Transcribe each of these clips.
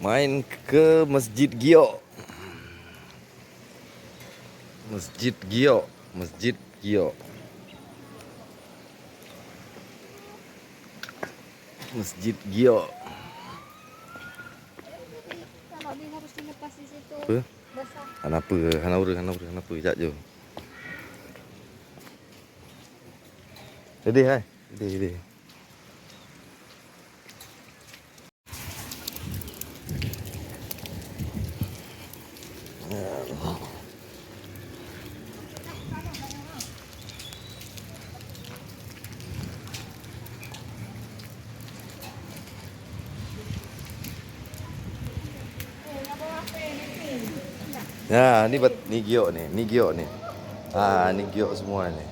Main ke Masjid Gio. Masjid Gio. Masjid Gio. Masjid Gio. Kalau dia harus dilepas di situ. Apa? Basah. Kenapa? Sekejap je. Ready, hai? Ready. Ya, ni giok ni. Ni giok semua ni.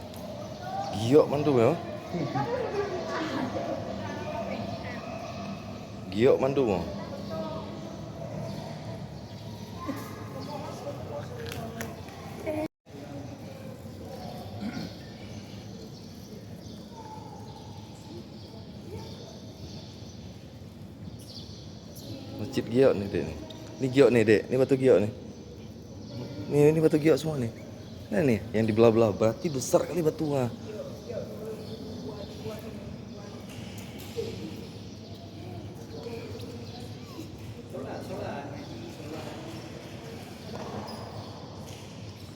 Giok mandu ya? Giok mandu mo. Masjid giok ni dek ni. Ni giok ni dek. Ni batu giok ni. Ni batu giok semua ni. Nah ni yang di belah-belah, berarti besar kali batu ah.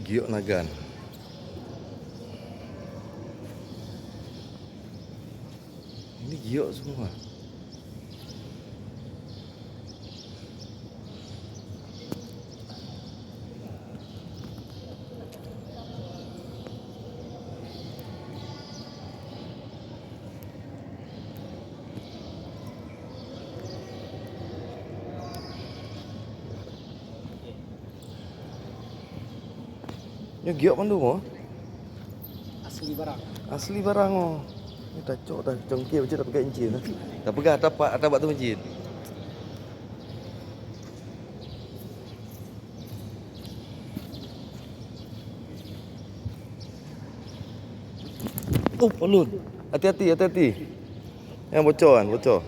Giok Nagan. Ini giok semua. Ni giok mandu mo? Asli barang oh. Ni dah cok dah congkir macam dah pakai encin dah. Dah pegang atas batu masjid. Oh, palun. Hati-hati. Yang bocor.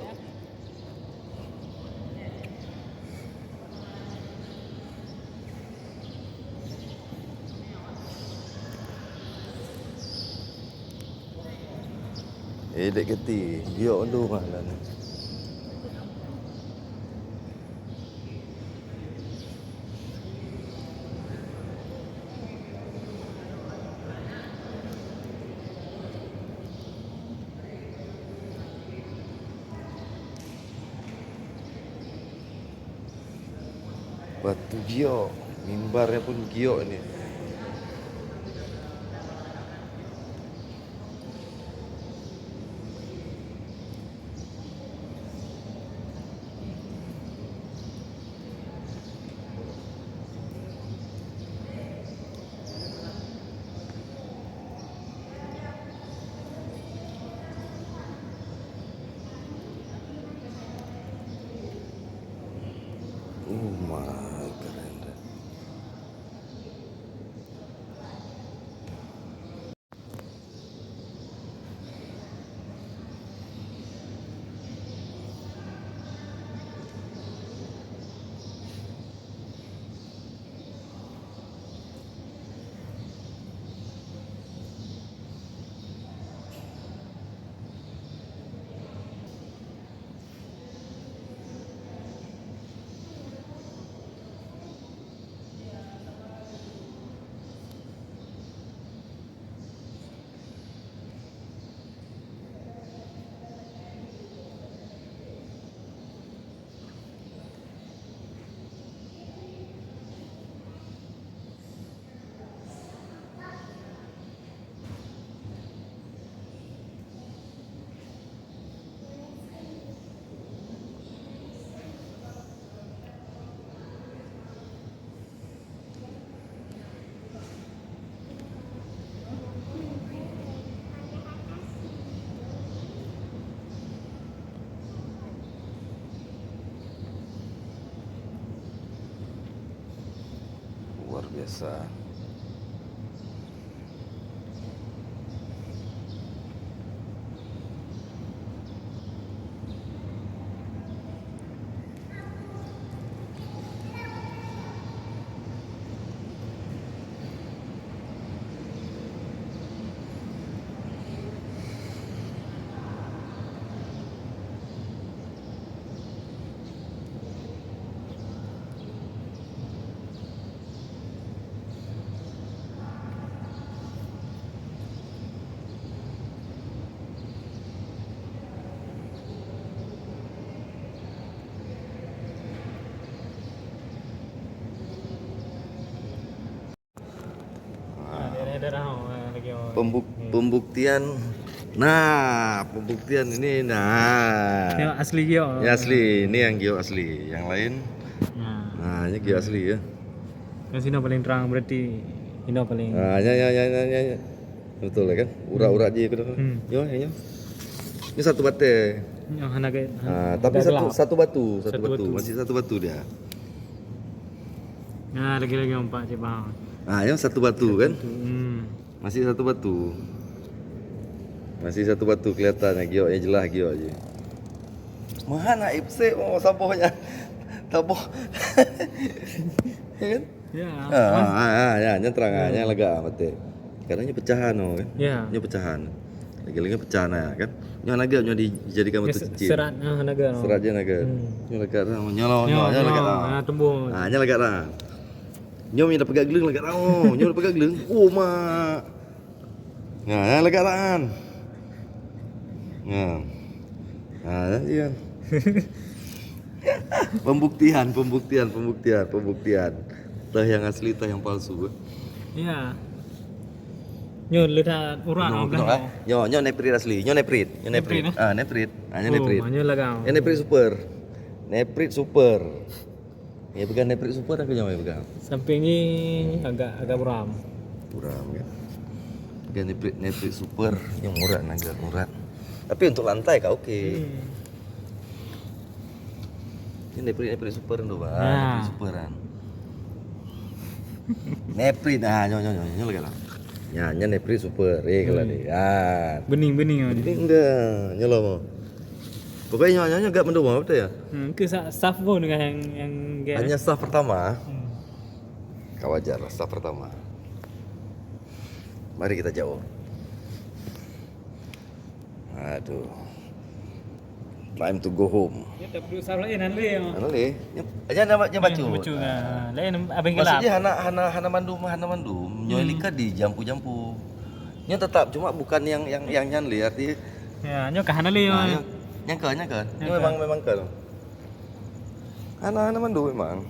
Dek keti, giok tu malah ni. Batu giok, mimbarnya pun giok ni. Oh my keren dah. Luar biasa. pembuktian. Nah, pembuktian ini nah. Yang asli gio. Ya asli, ini yang gio asli. Yang lain Nah, nah, ini gio asli ya. kan sini paling terang berarti ini paling. Nah, ya. Betul ya kan? Urat-urat je kan. Yo. Ini satu bate. Yang hanaga. Nah, tapi satu batu. Masih satu batu dia. Nah, lagi-lagi empat je bang. Nah, yang satu batu kan? Masih Masih satu batu kelihatannya gio ya jelas gio aja. Mana ipse sabohnya. Taboh. Ya kan? Ya. Ya, terangnya lega mate. Karena pecahan kan. Ya. Ini pecahan. Lagi-lagi pecahan ya kan. Nyo naga nyo dijadikan batu kecil. Serat naga. Serat je naga. Nyo lega dah. Nyo lega dah. Nah, tembus. Nah, nyo lega dah. Nyo dah pegang geleng lega dah. Nyo dah pegang geleng. Mak. Nah, lega dah. Nah, iya. Pembuktian. Tah yang asli, tah yang palsu. Iya. Nyo lihat urat Nyo neprit asli, nyo neprit. Neprit, Neprit. Nyo neprit. Nyo lagau. Ini neprit super. Ya pegang neprit super aku nyawa pegang. Samping ini agak buram. Buram kan. Pegang neprit super yang murah. Tapi untuk lantai kau oke. Ini neprit super tu bang. Neprit superan. Neprit nyo lagi lah. Ya, neprit super, kalau ni. Ya. Bening. Bening dah, nyala mau. Pokoknya nyonya enggak mendung apa ya? Ke staff pun dengan yang Hanya staff pertama. Kau wajar lah staff pertama. Mari kita jauh. Aduh. Time to go home. Ya tak perlu salah lain nanti. Anu ni, aja nama baca. Lain abang gelap. Maksudnya hana mandum. Nyoy lika di jampu. Nya tetap cuma bukan yang nyan lihat dia. Ya, nyo kahana li. Yang kan. Ini memang kan. Hana mandum memang.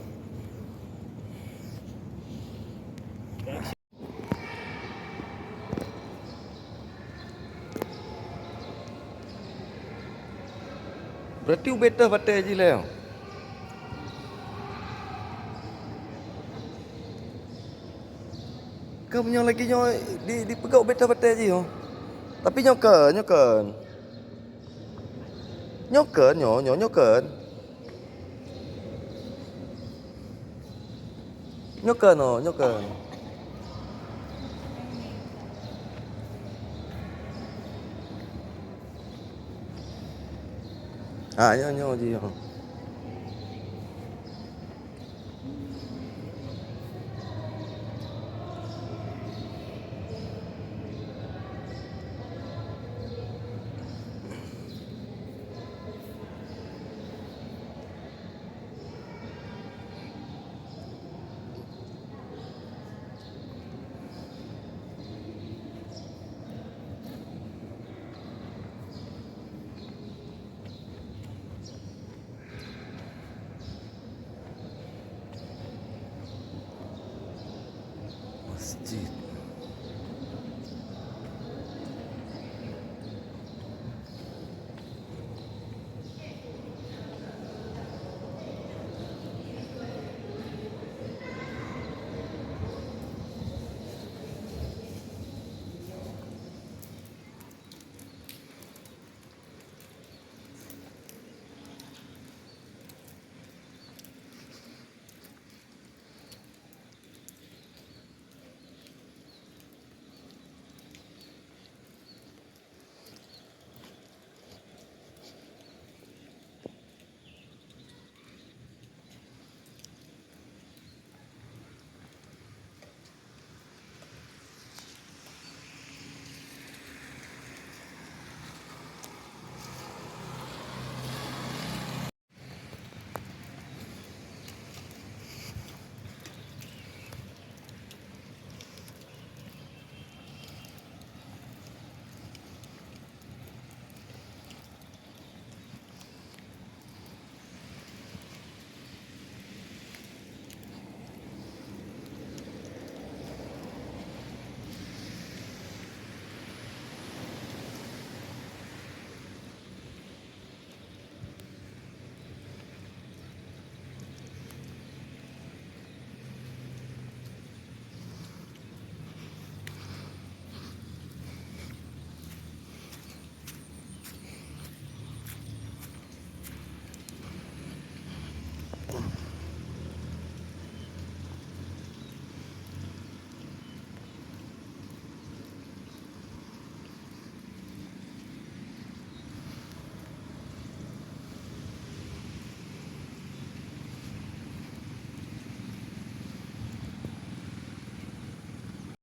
Berarti beta patai aja lah. Kau punya lagi nyo di pegau beta patai aja yo. Tapi nyokan. Nyokan. Nyokan. Nyo je yo.